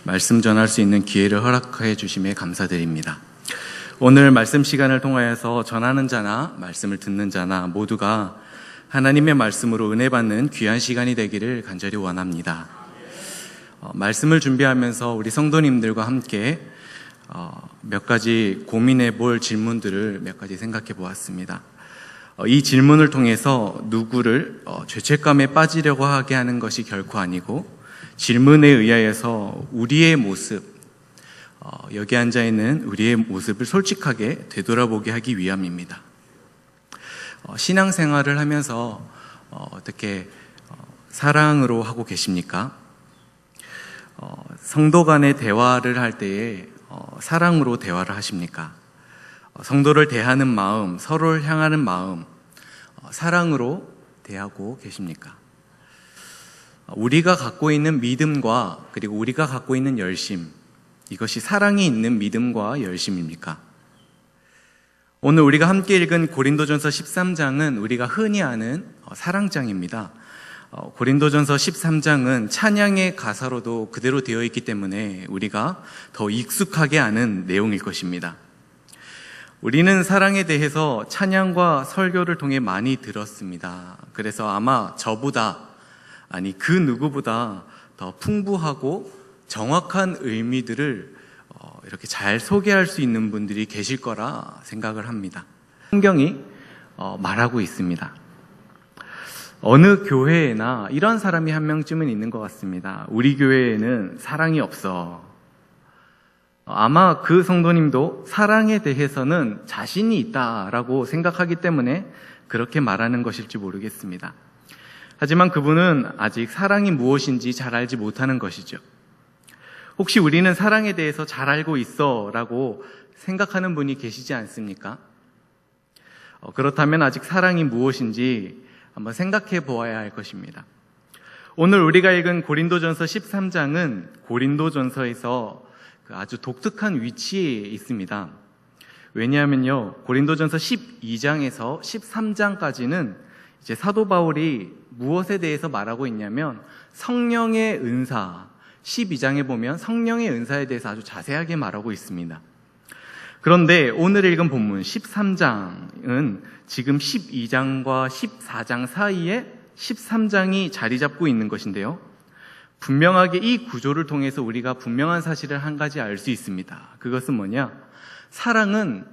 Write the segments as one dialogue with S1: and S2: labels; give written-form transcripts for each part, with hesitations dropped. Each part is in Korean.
S1: 말씀 전할 수 있는 기회를 허락해 주심에 감사드립니다. 오늘 말씀 시간을 통하여서 전하는 자나 말씀을 듣는 자나 모두가 하나님의 말씀으로 은혜 받는 귀한 시간이 되기를 간절히 원합니다. 말씀을 준비하면서 우리 성도님들과 함께 몇 가지 고민해 볼 질문들을 몇 가지 생각해 보았습니다. 이 질문을 통해서 누구를 죄책감에 빠지려고 하게 하는 것이 결코 아니고 질문에 의하여서 우리의 모습, 여기 앉아있는 우리의 모습을 솔직하게 되돌아보게 하기 위함입니다. 신앙생활을 하면서 어떻게 사랑으로 하고 계십니까? 성도 간의 대화를 할 때에 사랑으로 대화를 하십니까? 성도를 대하는 마음, 서로를 향하는 마음, 사랑으로 대하고 계십니까? 우리가 갖고 있는 믿음과 그리고 우리가 갖고 있는 열심, 이것이 사랑이 있는 믿음과 열심입니까? 오늘 우리가 함께 읽은 고린도전서 13장은 우리가 흔히 아는 사랑장입니다. 고린도전서 13장은 찬양의 가사로도 그대로 되어 있기 때문에 우리가 더 익숙하게 아는 내용일 것입니다. 우리는 사랑에 대해서 찬양과 설교를 통해 많이 들었습니다. 그래서 아마 저보다, 아니 그 누구보다 더 풍부하고 정확한 의미들을 이렇게 잘 소개할 수 있는 분들이 계실 거라 생각을 합니다. 성경이 말하고 있습니다. 어느 교회에나 이런 사람이 한 명쯤은 있는 것 같습니다. 우리 교회에는 사랑이 없어. 아마 그 성도님도 사랑에 대해서는 자신이 있다라고 생각하기 때문에 그렇게 말하는 것일지 모르겠습니다. 하지만 그분은 아직 사랑이 무엇인지 잘 알지 못하는 것이죠. 혹시 우리는 사랑에 대해서 잘 알고 있어 라고 생각하는 분이 계시지 않습니까? 그렇다면 아직 사랑이 무엇인지 한번 생각해 보아야 할 것입니다. 오늘 우리가 읽은 고린도전서 13장은 고린도전서에서 아주 독특한 위치에 있습니다. 왜냐하면요, 고린도전서 12장에서 13장까지는 이제 사도 바울이 무엇에 대해서 말하고 있냐면 성령의 은사, 12장에 보면 성령의 은사에 대해서 아주 자세하게 말하고 있습니다. 그런데 오늘 읽은 본문 13장은 지금 12장과 14장 사이에 13장이 자리 잡고 있는 것인데요. 분명하게 이 구조를 통해서 우리가 분명한 사실을 한 가지 알 수 있습니다. 그것은 뭐냐? 사랑은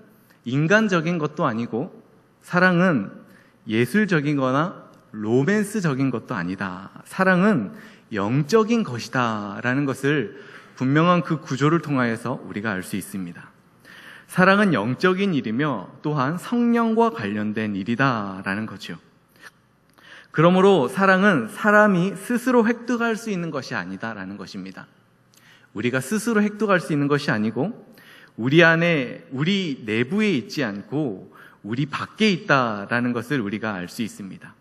S1: 인간적인 것도 아니고 사랑은 예술적인 거나 로맨스적인 것도 아니다. 사랑은 영적인 것이다 라는 것을 분명한 그 구조를 통하여서 우리가 알 수 있습니다. 사랑은 영적인 일이며 또한 성령과 관련된 일이다 라는 거죠. 그러므로 사랑은 사람이 스스로 획득할 수 있는 것이 아니다 라는 것입니다. 우리가 스스로 획득할 수 있는 것이 아니고 우리 안에, 우리 내부에 있지 않고 우리 밖에 있다라는 것을 우리가 알 수 있습니다.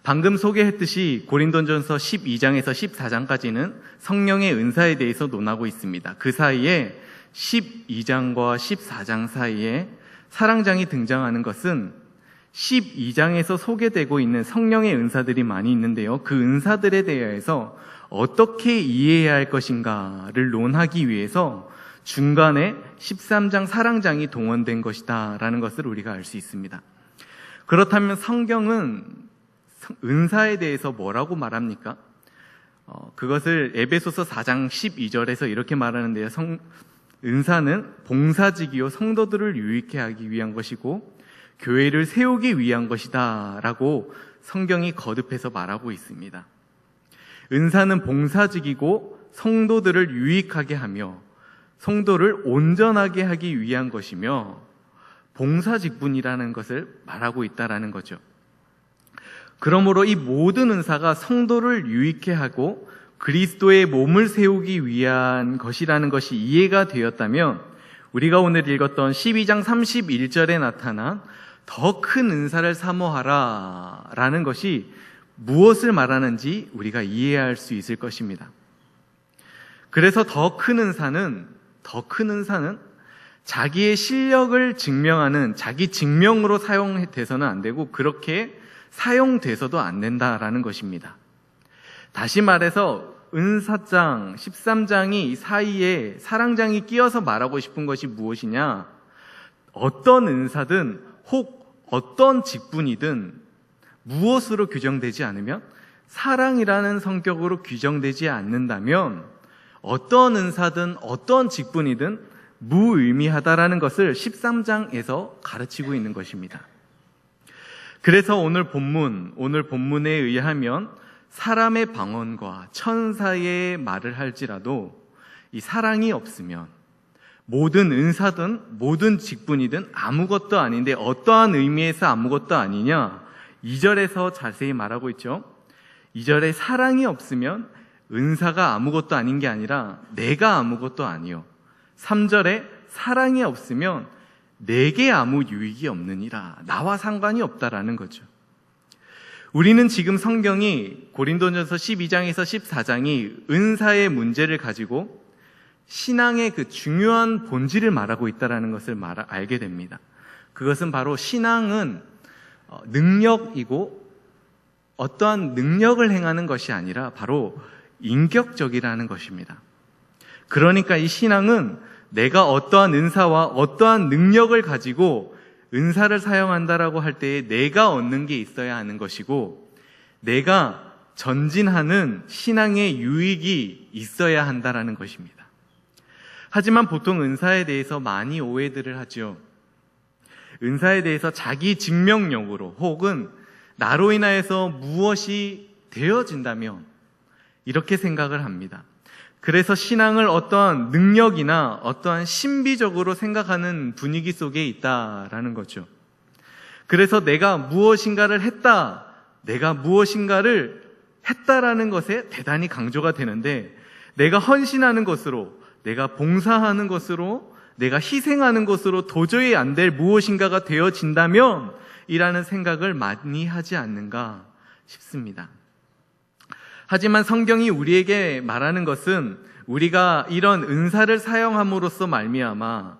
S1: 방금 소개했듯이 고린도전서 12장에서 14장까지는 성령의 은사에 대해서 논하고 있습니다. 그 사이에 12장과 14장 사이에 사랑장이 등장하는 것은 12장에서 소개되고 있는 성령의 은사들이 많이 있는데요. 그 은사들에 대해서 어떻게 이해해야 할 것인가를 논하기 위해서 중간에 13장 사랑장이 동원된 것이다 라는 것을 우리가 알 수 있습니다. 그렇다면 성경은 은사에 대해서 뭐라고 말합니까? 그것을 에베소서 4장 12절에서 이렇게 말하는데요. 은사는 봉사직이요 성도들을 유익해 하기 위한 것이고 교회를 세우기 위한 것이다 라고 성경이 거듭해서 말하고 있습니다. 은사는 봉사직이고 성도들을 유익하게 하며 성도를 온전하게 하기 위한 것이며 봉사직분이라는 것을 말하고 있다라는 거죠. 그러므로 이 모든 은사가 성도를 유익해 하고 그리스도의 몸을 세우기 위한 것이라는 것이 이해가 되었다면 우리가 오늘 읽었던 12장 31절에 나타난 더 큰 은사를 사모하라 라는 것이 무엇을 말하는지 우리가 이해할 수 있을 것입니다. 그래서 더 큰 은사는 자기의 실력을 증명하는 자기 증명으로 사용돼서는 안 되고 그렇게 사용돼서도 안 된다라는 것입니다. 다시 말해서 은사장 13장이 사이에 사랑장이 끼어서 말하고 싶은 것이 무엇이냐? 어떤 은사든 혹 어떤 직분이든 무엇으로 규정되지 않으면, 사랑이라는 성격으로 규정되지 않는다면 어떤 은사든 어떤 직분이든 무의미하다라는 것을 13장에서 가르치고 있는 것입니다. 그래서 오늘 본문에 의하면 사람의 방언과 천사의 말을 할지라도 이 사랑이 없으면 모든 은사든 모든 직분이든 아무것도 아닌데 어떠한 의미에서 아무것도 아니냐? 2절에서 자세히 말하고 있죠. 2절에 사랑이 없으면 은사가 아무것도 아닌 게 아니라 내가 아무것도 아니요. 3절에 사랑이 없으면 내게 아무 유익이 없느니라. 나와 상관이 없다라는 거죠. 우리는 지금 성경이 고린도전서 12장에서 14장이 은사의 문제를 가지고 신앙의 그 중요한 본질을 말하고 있다는 것을 알게 됩니다. 그것은 바로 신앙은 능력이고 어떠한 능력을 행하는 것이 아니라 바로 인격적이라는 것입니다. 그러니까 이 신앙은 내가 어떠한 은사와 어떠한 능력을 가지고 은사를 사용한다라고 할 때에 내가 얻는 게 있어야 하는 것이고, 내가 전진하는 신앙의 유익이 있어야 한다라는 것입니다. 하지만 보통 은사에 대해서 많이 오해들을 하죠. 은사에 대해서 자기 증명용으로 혹은 나로 인하여서 무엇이 되어진다면 이렇게 생각을 합니다. 그래서 신앙을 어떠한 능력이나 어떠한 신비적으로 생각하는 분위기 속에 있다라는 거죠. 그래서 내가 무엇인가를 했다, 내가 무엇인가를 했다라는 것에 대단히 강조가 되는데, 내가 헌신하는 것으로, 내가 봉사하는 것으로, 내가 희생하는 것으로 도저히 안 될 무엇인가가 되어진다면 이라는 생각을 많이 하지 않는가 싶습니다. 하지만 성경이 우리에게 말하는 것은 우리가 이런 은사를 사용함으로써 말미암아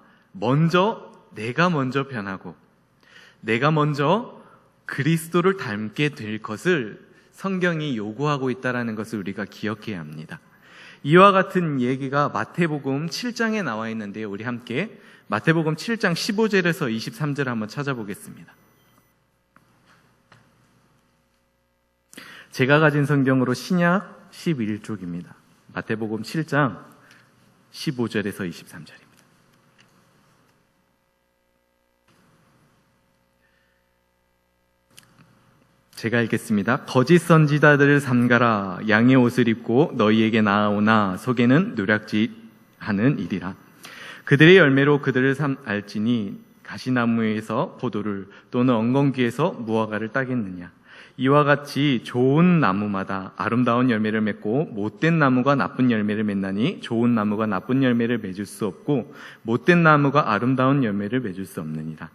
S1: 내가 먼저 변하고 내가 먼저 그리스도를 닮게 될 것을 성경이 요구하고 있다는 것을 우리가 기억해야 합니다. 이와 같은 얘기가 마태복음 7장에 나와 있는데요. 우리 함께 마태복음 7장 15절에서 23절 한번 찾아보겠습니다. 제가 가진 성경으로 신약 11쪽입니다. 마태복음 7장 15절에서 23절입니다. 제가 읽겠습니다. 거짓 선지자들을 삼가라. 양의 옷을 입고 너희에게 나아오나 속에는 노략질하는 일이라. 그들의 열매로 그들을 알지니 가시나무에서 포도를 또는 엉겅귀에서 무화과를 따겠느냐. 이와 같이 좋은 나무마다 아름다운 열매를 맺고 못된 나무가 나쁜 열매를 맺나니 좋은 나무가 나쁜 열매를 맺을 수 없고 못된 나무가 아름다운 열매를 맺을 수 없느니라.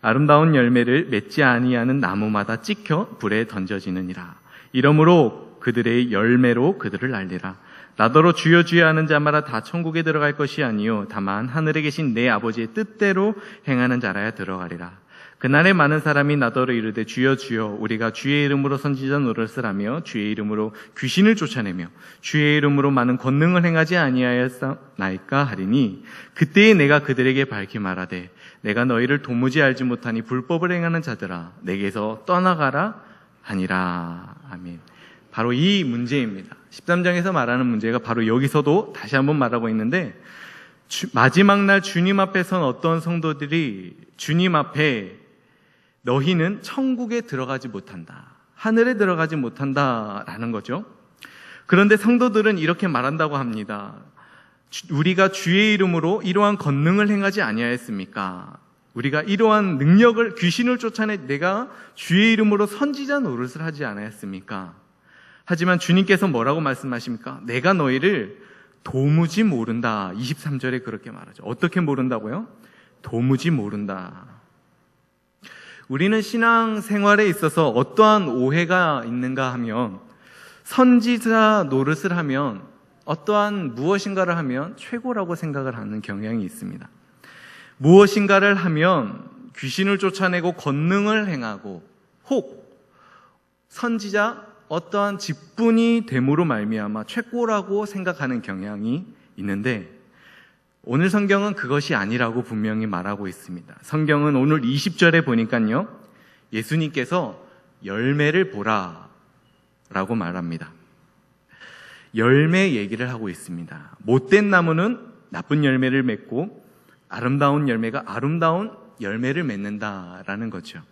S1: 아름다운 열매를 맺지 아니하는 나무마다 찍혀 불에 던져지느니라. 이러므로 그들의 열매로 그들을 알리라. 나더러 주여 주여 하는 자마다 다 천국에 들어갈 것이 아니요 다만 하늘에 계신 내 아버지의 뜻대로 행하는 자라야 들어가리라. 그날에 많은 사람이 나더러 이르되 주여 주여 우리가 주의 이름으로 선지자 노릇을 하며 주의 이름으로 귀신을 쫓아내며 주의 이름으로 많은 권능을 행하지 아니하였나이까 하리니 그때에 내가 그들에게 밝히 말하되 내가 너희를 도무지 알지 못하니 불법을 행하는 자들아 내게서 떠나가라 하니라. 아멘. 바로 이 문제입니다. 13장에서 말하는 문제가 바로 여기서도 다시 한번 말하고 있는데, 마지막 날 주님 앞에 선 어떤 성도들이 주님 앞에 너희는 천국에 들어가지 못한다, 하늘에 들어가지 못한다라는 거죠. 그런데 성도들은 이렇게 말한다고 합니다. 우리가 주의 이름으로 이러한 권능을 행하지 아니하였습니까? 우리가 이러한 능력을, 귀신을 쫓아내 내가 주의 이름으로 선지자 노릇을 하지 않았습니까? 하지만 주님께서 뭐라고 말씀하십니까? 내가 너희를 도무지 모른다. 23절에 그렇게 말하죠. 어떻게 모른다고요? 도무지 모른다. 우리는 신앙 생활에 있어서 어떠한 오해가 있는가 하면, 선지자 노릇을 하면, 어떠한 무엇인가를 하면 최고라고 생각을 하는 경향이 있습니다. 무엇인가를 하면 귀신을 쫓아내고 권능을 행하고, 혹 선지자 어떠한 직분이 됨으로 말미암아 최고라고 생각하는 경향이 있는데, 오늘 성경은 그것이 아니라고 분명히 말하고 있습니다. 성경은 오늘 20절에 보니까요, 예수님께서 열매를 보라 라고 말합니다. 열매 얘기를 하고 있습니다. 못된 나무는 나쁜 열매를 맺고 아름다운 열매가 아름다운 열매를 맺는다라는 거죠.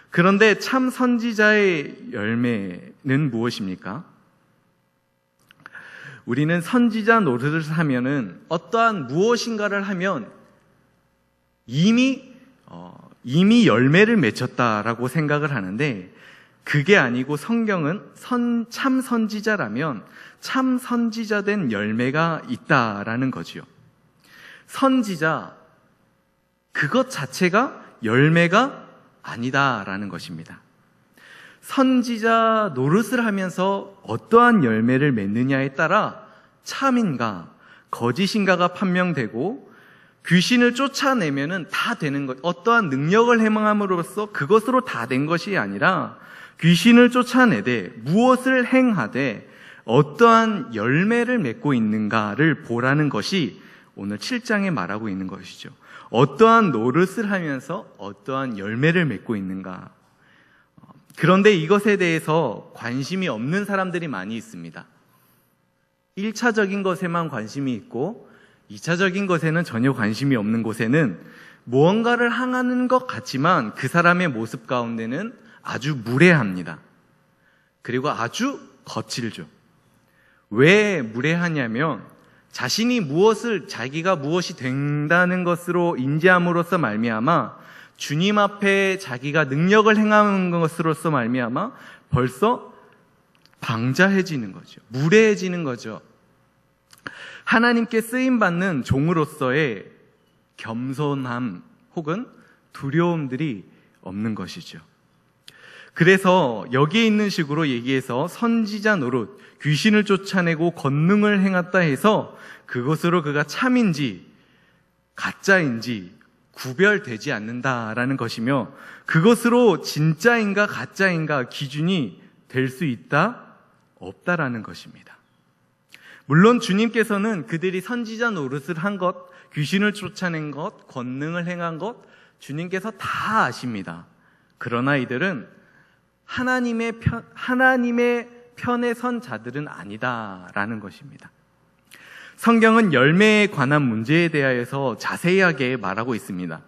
S1: 그런데 참 선지자의 열매는 무엇입니까? 우리는 선지자 노릇을 하면은 어떠한 무엇인가를 하면 이미 열매를 맺혔다라고 생각을 하는데, 그게 아니고 성경은 참 선지자라면 참 선지자된 열매가 있다라는 거지요. 선지자, 그것 자체가 열매가 아니다라는 것입니다. 선지자 노릇을 하면서 어떠한 열매를 맺느냐에 따라 참인가 거짓인가가 판명되고, 귀신을 쫓아내면은 다 되는 것, 어떠한 능력을 행함으로써 그것으로 다 된 것이 아니라 귀신을 쫓아내되 무엇을 행하되 어떠한 열매를 맺고 있는가를 보라는 것이 오늘 7장에 말하고 있는 것이죠. 어떠한 노릇을 하면서 어떠한 열매를 맺고 있는가. 그런데 이것에 대해서 관심이 없는 사람들이 많이 있습니다. 1차적인 것에만 관심이 있고 2차적인 것에는 전혀 관심이 없는 곳에는 무언가를 향하는 것 같지만 그 사람의 모습 가운데는 아주 무례합니다. 그리고 아주 거칠죠. 왜 무례하냐면 자기가 무엇이 된다는 것으로 인지함으로써 말미암아 주님 앞에 자기가 능력을 행하는 것으로서 말미암아 벌써 방자해지는 거죠. 무례해지는 거죠. 하나님께 쓰임받는 종으로서의 겸손함 혹은 두려움들이 없는 것이죠. 그래서 여기에 있는 식으로 얘기해서 선지자 노릇, 귀신을 쫓아내고 권능을 행했다 해서 그것으로 그가 참인지 가짜인지 구별되지 않는다라는 것이며, 그것으로 진짜인가 가짜인가 기준이 될 수 있다 없다라는 것입니다. 물론 주님께서는 그들이 선지자 노릇을 한 것, 귀신을 쫓아낸 것, 권능을 행한 것 주님께서 다 아십니다. 그러나 이들은 하나님의 편에 선 자들은 아니다라는 것입니다. 성경은 열매에 관한 문제에 대하여서 자세하게 말하고 있습니다.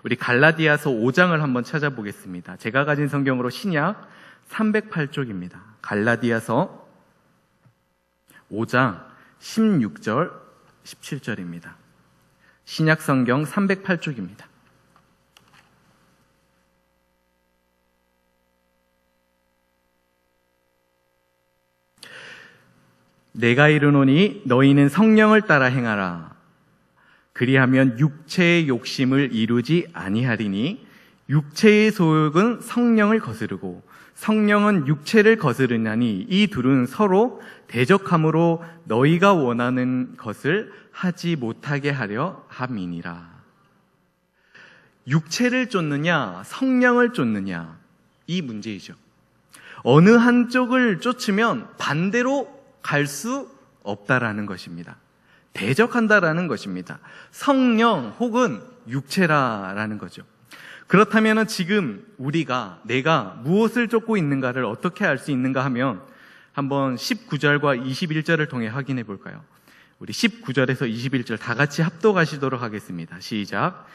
S1: 우리 갈라디아서 5장을 한번 찾아보겠습니다. 제가 가진 성경으로 신약 308쪽입니다. 갈라디아서 5장 16절 17절입니다. 신약 성경 308쪽입니다. 내가 이르노니 너희는 성령을 따라 행하라. 그리하면 육체의 욕심을 이루지 아니하리니 육체의 소욕은 성령을 거스르고 성령은 육체를 거스르나니 이 둘은 서로 대적함으로 너희가 원하는 것을 하지 못하게 하려 함이니라. 육체를 쫓느냐 성령을 쫓느냐, 이 문제이죠. 어느 한쪽을 쫓으면 반대로 갈 수 없다라는 것입니다. 대적한다라는 것입니다. 성령 혹은 육체라라는 거죠. 그렇다면 지금 내가 무엇을 쫓고 있는가를 어떻게 알 수 있는가 하면 한번 19절과 21절을 통해 확인해 볼까요? 우리 19절에서 21절 다 같이 합독하시도록 하겠습니다. 시작.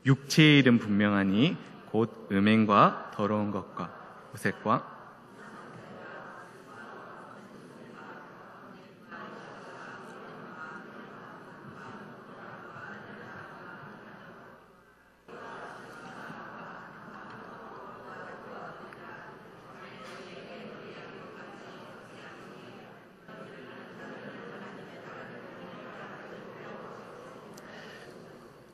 S1: 육체의 일은 분명하니 곧 음행과 더러운 것과 호색과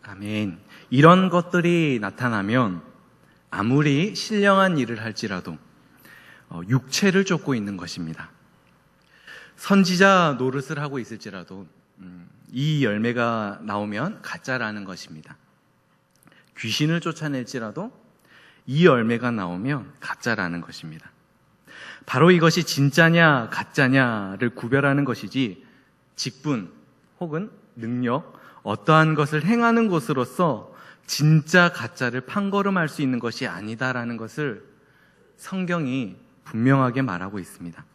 S1: 아멘. 이런 것들이 나타나면 아무리 신령한 일을 할지라도 육체를 쫓고 있는 것입니다. 선지자 노릇을 하고 있을지라도 이 열매가 나오면 가짜라는 것입니다. 귀신을 쫓아낼지라도 이 열매가 나오면 가짜라는 것입니다. 바로 이것이 진짜냐 가짜냐를 구별하는 것이지 직분 혹은 능력, 어떠한 것을 행하는 것으로서 진짜 가짜를 판거름할 수 있는 것이 아니다라는 것을 성경이 분명하게 말하고 있습니다.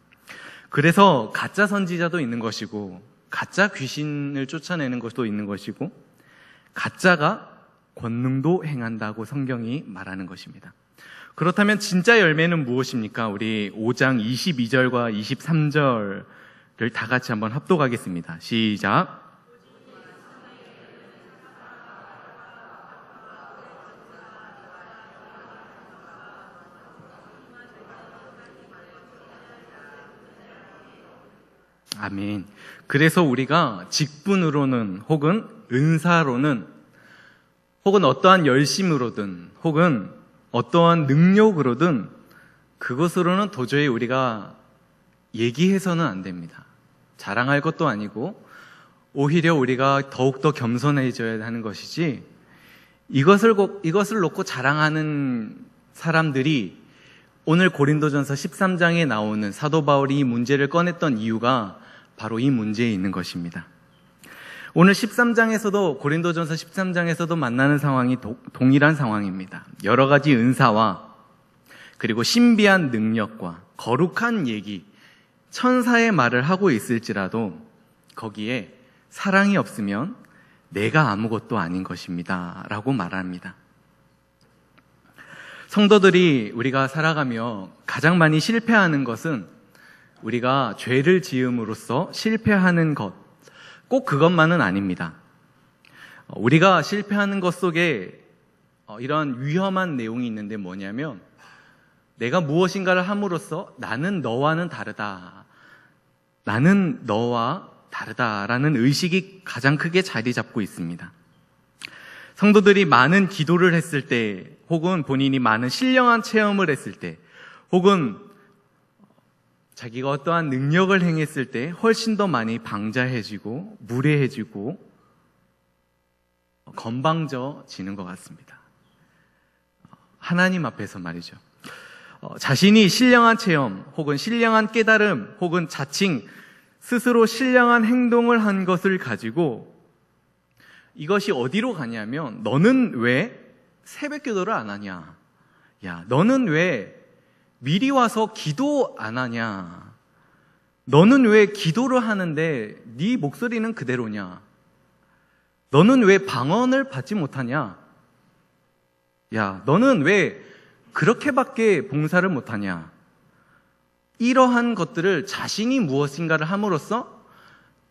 S1: 그래서 가짜 선지자도 있는 것이고 가짜 귀신을 쫓아내는 것도 있는 것이고 가짜가 권능도 행한다고 성경이 말하는 것입니다. 그렇다면 진짜 열매는 무엇입니까? 우리 5장 22절과 23절을 다 같이 한번 합독하겠습니다. 시작. 아멘. 그래서 우리가 직분으로는 혹은 은사로는 혹은 어떠한 열심으로든 혹은 어떠한 능력으로든 그것으로는 도저히 우리가 얘기해서는 안 됩니다. 자랑할 것도 아니고 오히려 우리가 더욱더 겸손해져야 하는 것이지 이것을 놓고 자랑하는 사람들이 오늘 고린도전서 13장에 나오는 사도 바울이 이 문제를 꺼냈던 이유가 바로 이 문제에 있는 것입니다. 오늘 13장에서도 고린도전서 13장에서도 만나는 상황이 동일한 상황입니다. 여러 가지 은사와 그리고 신비한 능력과 거룩한 얘기, 천사의 말을 하고 있을지라도 거기에 사랑이 없으면 내가 아무것도 아닌 것입니다 라고 말합니다. 성도들이 우리가 살아가며 가장 많이 실패하는 것은 우리가 죄를 지음으로써 실패하는 것, 꼭 그것만은 아닙니다. 우리가 실패하는 것 속에 이런 위험한 내용이 있는데 뭐냐면 내가 무엇인가를 함으로써 나는 너와는 다르다. 나는 너와 다르다라는 의식이 가장 크게 자리 잡고 있습니다. 성도들이 많은 기도를 했을 때 혹은 본인이 많은 신령한 체험을 했을 때 혹은 자기가 어떠한 능력을 행했을 때 훨씬 더 많이 방자해지고 무례해지고 건방져지는 것 같습니다. 하나님 앞에서 말이죠. 자신이 신령한 체험 혹은 신령한 깨달음 혹은 자칭 스스로 신령한 행동을 한 것을 가지고 이것이 어디로 가냐면 너는 왜 새벽 기도를 안 하냐? 야, 너는 왜 미리 와서 기도 안 하냐? 너는 왜 기도를 하는데 네 목소리는 그대로냐? 너는 왜 방언을 받지 못하냐? 야, 너는 왜 그렇게밖에 봉사를 못하냐? 이러한 것들을 자신이 무엇인가를 함으로써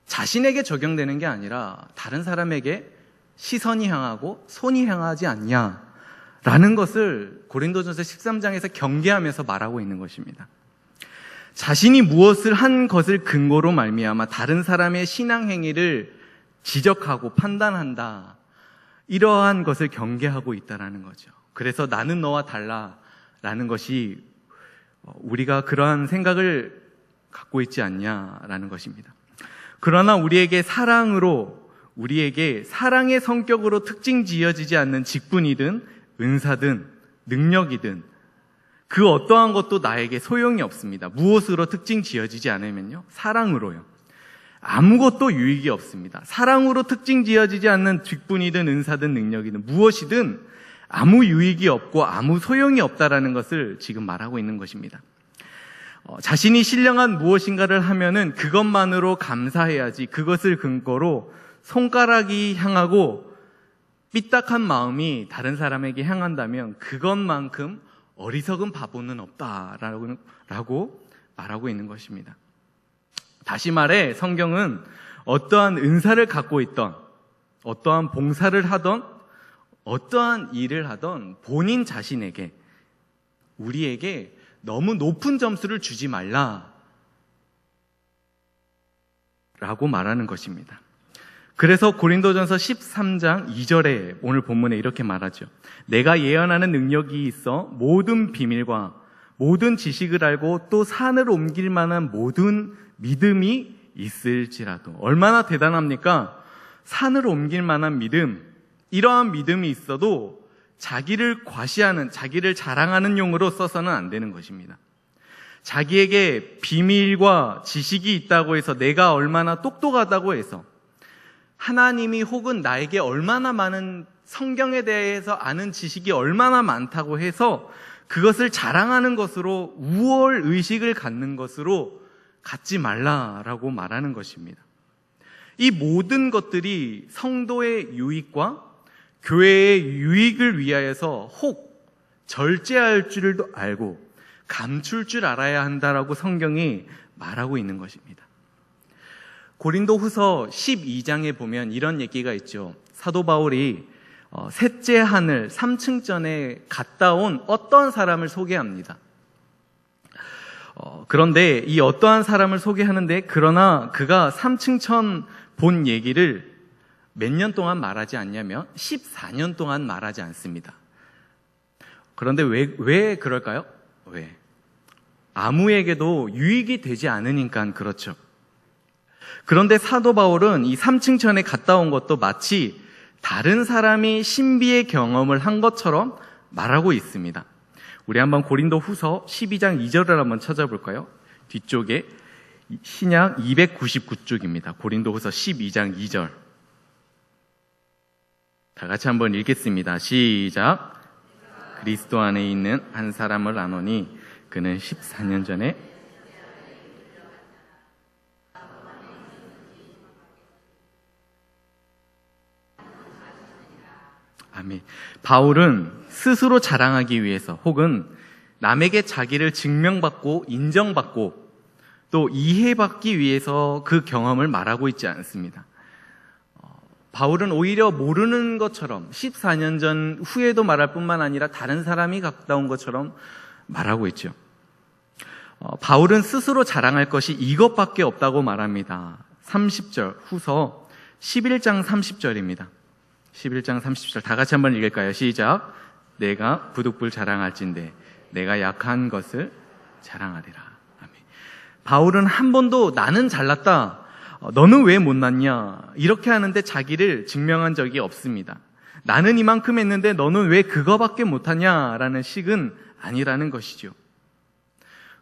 S1: 자신에게 적용되는 게 아니라 다른 사람에게 시선이 향하고 손이 향하지 않냐라는 것을 고린도전서 13장에서 경계하면서 말하고 있는 것입니다. 자신이 무엇을 한 것을 근거로 말미암아 다른 사람의 신앙 행위를 지적하고 판단한다. 이러한 것을 경계하고 있다는 거죠. 그래서 나는 너와 달라라는 것이 우리가 그러한 생각을 갖고 있지 않냐라는 것입니다. 그러나 우리에게 사랑의 성격으로 특징 지어지지 않는 직분이든 은사든 능력이든 그 어떠한 것도 나에게 소용이 없습니다. 무엇으로 특징 지어지지 않으면요? 사랑으로요. 아무것도 유익이 없습니다. 사랑으로 특징 지어지지 않는 직분이든 은사든 능력이든 무엇이든 아무 유익이 없고 아무 소용이 없다라는 것을 지금 말하고 있는 것입니다. 자신이 신령한 무엇인가를 하면은 그것만으로 감사해야지 그것을 근거로 손가락이 향하고 삐딱한 마음이 다른 사람에게 향한다면 그것만큼 어리석은 바보는 없다라고 말하고 있는 것입니다. 다시 말해 성경은 어떠한 은사를 갖고 있던 어떠한 봉사를 하던 어떠한 일을 하던 본인 자신에게 우리에게 너무 높은 점수를 주지 말라 라고 말하는 것입니다. 그래서 고린도전서 13장 2절에 오늘 본문에 이렇게 말하죠. 내가 예언하는 능력이 있어 모든 비밀과 모든 지식을 알고 또 산을 옮길 만한 모든 믿음이 있을지라도. 얼마나 대단합니까? 산을 옮길 만한 믿음, 이러한 믿음이 있어도 자기를 과시하는, 자기를 자랑하는 용으로 써서는 안 되는 것입니다. 자기에게 비밀과 지식이 있다고 해서, 내가 얼마나 똑똑하다고 해서, 하나님이 혹은 나에게 얼마나 많은 성경에 대해서 아는 지식이 얼마나 많다고 해서 그것을 자랑하는 것으로, 우월 의식을 갖는 것으로 갖지 말라라고 말하는 것입니다. 이 모든 것들이 성도의 유익과 교회의 유익을 위하여서 혹 절제할 줄도 알고 감출 줄 알아야 한다라고 성경이 말하고 있는 것입니다. 고린도후서 12장에 보면 이런 얘기가 있죠. 사도 바울이 셋째 하늘 3층전에 갔다 온 어떤 사람을 소개합니다. 그런데 이 어떠한 사람을 소개하는데, 그러나 그가 3층천 본 얘기를 몇 년 동안 말하지 않냐면 14년 동안 말하지 않습니다. 그런데 왜 그럴까요? 왜? 아무에게도 유익이 되지 않으니까 그렇죠. 그런데 사도 바울은 이 3층천에 갔다 온 것도 마치 다른 사람이 신비의 경험을 한 것처럼 말하고 있습니다. 우리 한번 고린도 후서 12장 2절을 한번 찾아볼까요? 뒤쪽에 신약 299쪽입니다. 고린도 후서 12장 2절. 다 같이 한번 읽겠습니다. 시작. 그리스도 안에 있는 한 사람을 아노니 그는 14년 전에 아멘. 바울은 스스로 자랑하기 위해서 혹은 남에게 자기를 증명받고 인정받고 또 이해받기 위해서 그 경험을 말하고 있지 않습니다. 바울은 오히려 모르는 것처럼 14년 전 후에도 말할 뿐만 아니라 다른 사람이 갔다 온 것처럼 말하고 있죠. 바울은 스스로 자랑할 것이 이것밖에 없다고 말합니다. 30절 후서 11장 30절입니다. 11장 30절 다 같이 한번 읽을까요? 시작. 내가 부득불 자랑할진대 내가 약한 것을 자랑하리라. 아멘. 바울은 한 번도 나는 잘났다, 너는 왜 못났냐 이렇게 하는데 자기를 증명한 적이 없습니다. 나는 이만큼 했는데 너는 왜 그거밖에 못하냐라는 식은 아니라는 것이죠.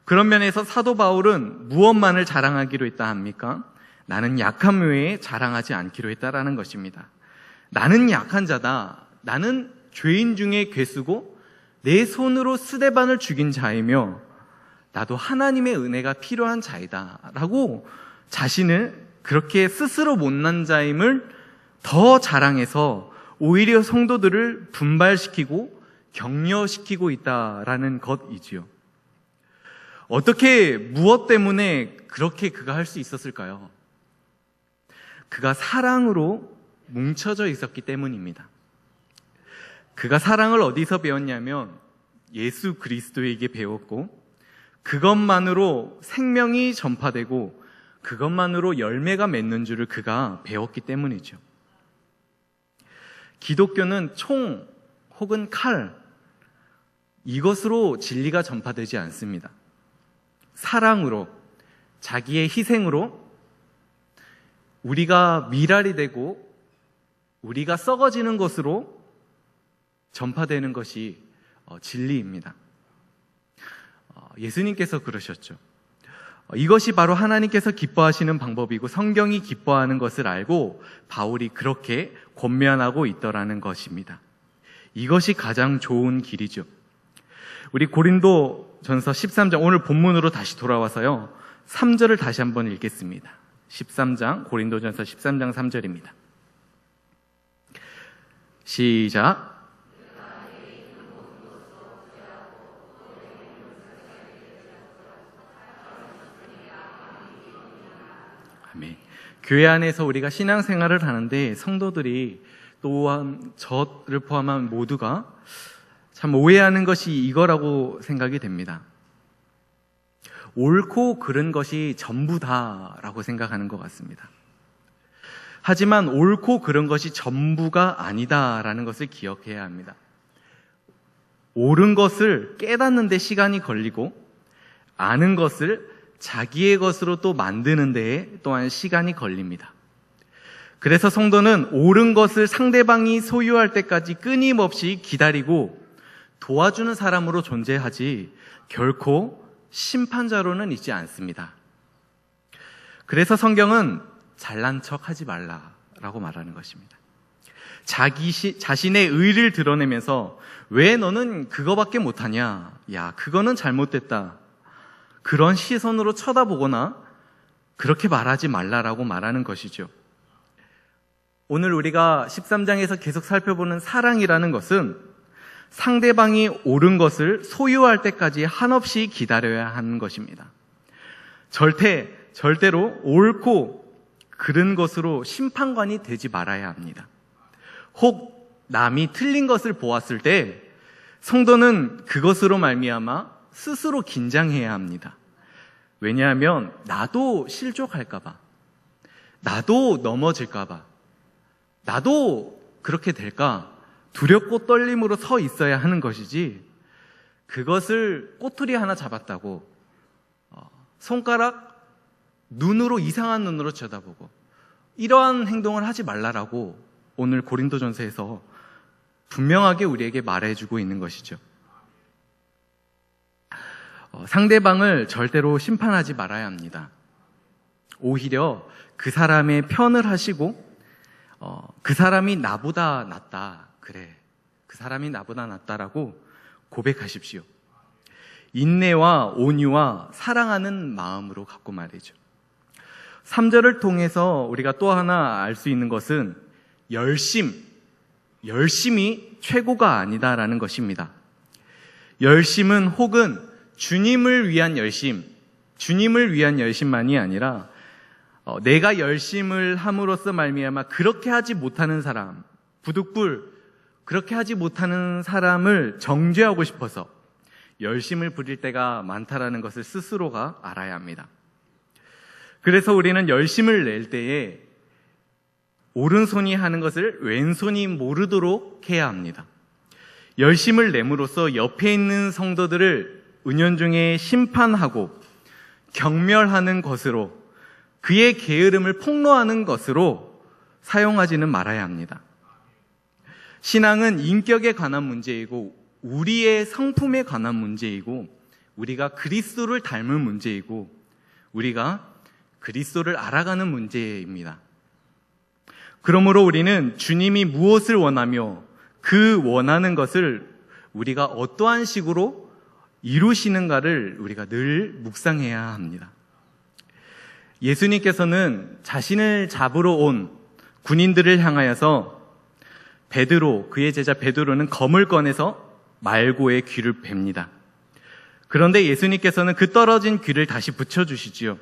S1: 그런 면에서 사도 바울은 무엇만을 자랑하기로 했다 합니까? 나는 약함 외에 자랑하지 않기로 했다라는 것입니다. 나는 약한 자다. 나는 죄인 중에 괴수고 내 손으로 스데반을 죽인 자이며 나도 하나님의 은혜가 필요한 자이다 라고 자신을 그렇게 스스로 못난 자임을 더 자랑해서 오히려 성도들을 분발시키고 격려시키고 있다라는 것이지요. 어떻게, 무엇 때문에 그렇게 그가 할 수 있었을까요? 그가 사랑으로 뭉쳐져 있었기 때문입니다. 그가 사랑을 어디서 배웠냐면 예수 그리스도에게 배웠고, 그것만으로 생명이 전파되고 그것만으로 열매가 맺는 줄을 그가 배웠기 때문이죠. 기독교는 총 혹은 칼, 이것으로 진리가 전파되지 않습니다. 사랑으로, 자기의 희생으로 우리가 미랄이 되고 우리가 썩어지는 것으로 전파되는 것이 진리입니다. 예수님께서 그러셨죠. 이것이 바로 하나님께서 기뻐하시는 방법이고 성경이 기뻐하는 것을 알고 바울이 그렇게 권면하고 있더라는 것입니다. 이것이 가장 좋은 길이죠. 우리 고린도전서 13장, 오늘 본문으로 다시 돌아와서요 3절을 다시 한번 읽겠습니다. 13장, 고린도전서 13장 3절입니다. 시작. 아멘. 교회 안에서 우리가 신앙생활을 하는데 성도들이 또한 저를 포함한 모두가 참 오해하는 것이 이거라고 생각이 됩니다. 옳고 그른 것이 전부다라고 생각하는 것 같습니다. 하지만 옳고 그른 것이 전부가 아니다라는 것을 기억해야 합니다. 옳은 것을 깨닫는 데 시간이 걸리고 아는 것을 자기의 것으로 또 만드는 데에 또한 시간이 걸립니다. 그래서 성도는 옳은 것을 상대방이 소유할 때까지 끊임없이 기다리고 도와주는 사람으로 존재하지 결코 심판자로는 있지 않습니다. 그래서 성경은 잘난 척 하지 말라라고 말하는 것입니다. 자신의 의를 드러내면서 왜 너는 그거밖에 못하냐? 야, 그거는 잘못됐다. 그런 시선으로 쳐다보거나 그렇게 말하지 말라라고 말하는 것이죠. 오늘 우리가 13장에서 계속 살펴보는 사랑이라는 것은 상대방이 옳은 것을 소유할 때까지 한없이 기다려야 하는 것입니다. 절대로 옳고 그른 것으로 심판관이 되지 말아야 합니다. 혹 남이 틀린 것을 보았을 때 성도는 그것으로 말미암아 스스로 긴장해야 합니다. 왜냐하면 나도 실족할까봐, 나도 넘어질까봐, 나도 그렇게 될까 두렵고 떨림으로 서 있어야 하는 것이지, 그것을 꼬투리 하나 잡았다고 손가락 눈으로, 이상한 눈으로 쳐다보고 이러한 행동을 하지 말라라고 오늘 고린도전서에서 분명하게 우리에게 말해주고 있는 것이죠. 상대방을 절대로 심판하지 말아야 합니다. 오히려 그 사람의 편을 하시고 그 사람이 나보다 낫다, 그래, 그 사람이 나보다 낫다라고 고백하십시오. 인내와 온유와 사랑하는 마음으로 갖고 말이죠. 3절을 통해서 우리가 또 하나 알 수 있는 것은 열심이 최고가 아니다라는 것입니다. 열심은 혹은 주님을 위한 열심만이 아니라 내가 열심을 함으로써 말미암아 그렇게 하지 못하는 사람, 부득불 그렇게 하지 못하는 사람을 정죄하고 싶어서 열심을 부릴 때가 많다라는 것을 스스로가 알아야 합니다. 그래서 우리는 열심을 낼 때에 오른손이 하는 것을 왼손이 모르도록 해야 합니다. 열심을 내므로써 옆에 있는 성도들을 은연중에 심판하고 경멸하는 것으로, 그의 게으름을 폭로하는 것으로 사용하지는 말아야 합니다. 신앙은 인격에 관한 문제이고 우리의 성품에 관한 문제이고 우리가 그리스도를 닮은 문제이고 우리가 그리스도를 알아가는 문제입니다. 그러므로 우리는 주님이 무엇을 원하며 그 원하는 것을 우리가 어떠한 식으로 이루시는가를 우리가 늘 묵상해야 합니다. 예수님께서는 자신을 잡으러 온 군인들을 향하여서 그의 제자 베드로는 검을 꺼내서 말고의 귀를 뱁니다. 그런데 예수님께서는 그 떨어진 귀를 다시 붙여주시지요.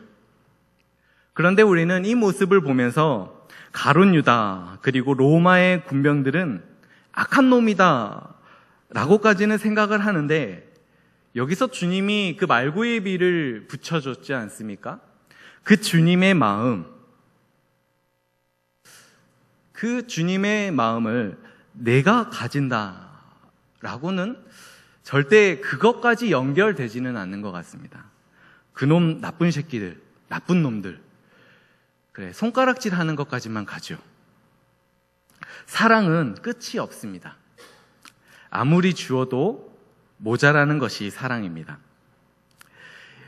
S1: 그런데 우리는 이 모습을 보면서 가룟 유다 그리고 로마의 군병들은 악한 놈이다 라고까지는 생각을 하는데, 여기서 주님이 그 말고의 귀를 붙여줬지 않습니까? 그 주님의 마음을 내가 가진다 라고는 절대 그것까지 연결되지는 않는 것 같습니다. 그놈 나쁜 새끼들, 나쁜 놈들, 그래, 손가락질 하는 것까지만 가죠. 사랑은 끝이 없습니다. 아무리 주어도 모자라는 것이 사랑입니다.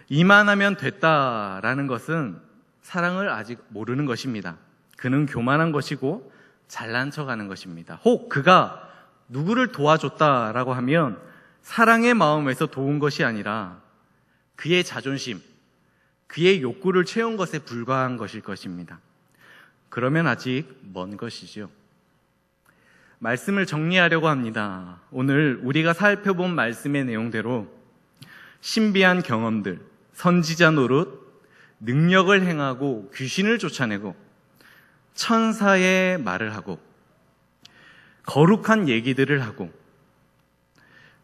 S1: 이만하면 됐다라는 것은 사랑을 아직 모르는 것입니다. 그는 교만한 것이고 잘난 척하는 것입니다. 혹 그가 누구를 도와줬다라고 하면 사랑의 마음에서 도운 것이 아니라 그의 자존심, 그의 욕구를 채운 것에 불과한 것일 것입니다. 그러면 아직 먼 것이죠. 말씀을 정리하려고 합니다. 오늘 우리가 살펴본 말씀의 내용대로 신비한 경험들, 선지자 노릇, 능력을 행하고 귀신을 쫓아내고 천사의 말을 하고 거룩한 얘기들을 하고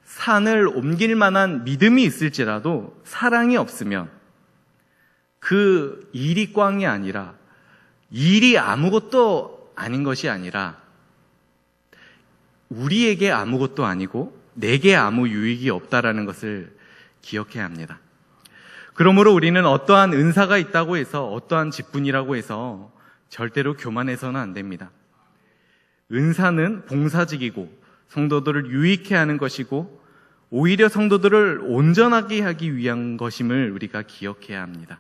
S1: 산을 옮길 만한 믿음이 있을지라도 사랑이 없으면 그 일이 꽝이 아니라, 일이 아무것도 아닌 것이 아니라 우리에게 아무것도 아니고 내게 아무 유익이 없다라는 것을 기억해야 합니다. 그러므로 우리는 어떠한 은사가 있다고 해서, 어떠한 직분이라고 해서 절대로 교만해서는 안 됩니다. 은사는 봉사직이고 성도들을 유익해 하는 것이고 오히려 성도들을 온전하게 하기 위한 것임을 우리가 기억해야 합니다.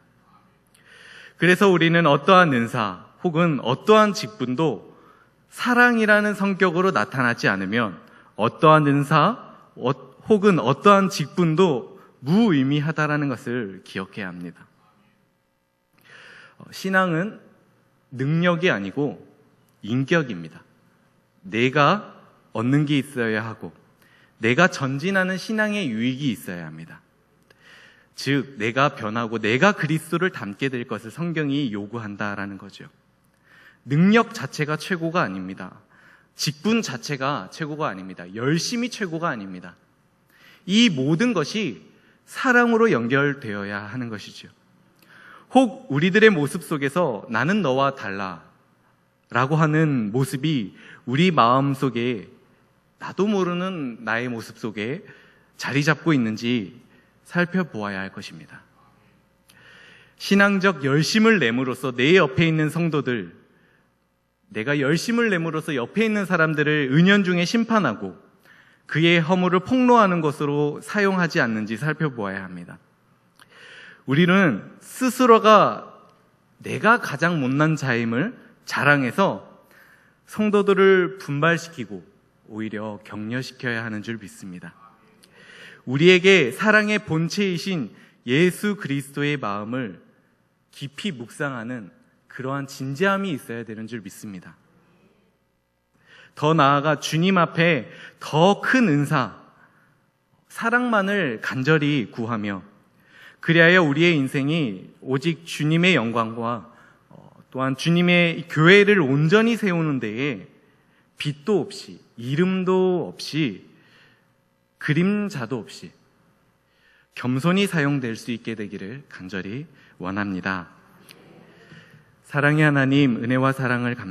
S1: 그래서 우리는 어떠한 은사 혹은 어떠한 직분도 사랑이라는 성격으로 나타나지 않으면 어떠한 은사 혹은 어떠한 직분도 무의미하다라는 것을 기억해야 합니다. 신앙은 능력이 아니고 인격입니다. 내가 얻는 게 있어야 하고 내가 전진하는 신앙의 유익이 있어야 합니다. 즉 내가 변하고 내가 그리스도를 닮게 될 것을 성경이 요구한다라는 거죠. 능력 자체가 최고가 아닙니다. 직분 자체가 최고가 아닙니다. 열심이 최고가 아닙니다. 이 모든 것이 사랑으로 연결되어야 하는 것이죠. 혹 우리들의 모습 속에서 나는 너와 달라 라고 하는 모습이 우리 마음 속에 나도 모르는 나의 모습 속에 자리 잡고 있는지 살펴보아야 할 것입니다. 신앙적 열심을 내므로써 내 옆에 있는 성도들, 내가 열심을 내므로써 옆에 있는 사람들을 은연중에 심판하고 그의 허물을 폭로하는 것으로 사용하지 않는지 살펴보아야 합니다. 우리는 스스로가 내가 가장 못난 자임을 자랑해서 성도들을 분발시키고 오히려 격려시켜야 하는 줄 믿습니다. 우리에게 사랑의 본체이신 예수 그리스도의 마음을 깊이 묵상하는 그러한 진지함이 있어야 되는 줄 믿습니다. 더 나아가 주님 앞에 더 큰 은사, 사랑만을 간절히 구하며 그리하여 우리의 인생이 오직 주님의 영광과 또한 주님의 교회를 온전히 세우는 데에 빛도 없이 이름도 없이 그림자도 없이 겸손히 사용될 수 있게 되기를 간절히 원합니다. 사랑의 하나님, 은혜와 사랑을 감사합니다.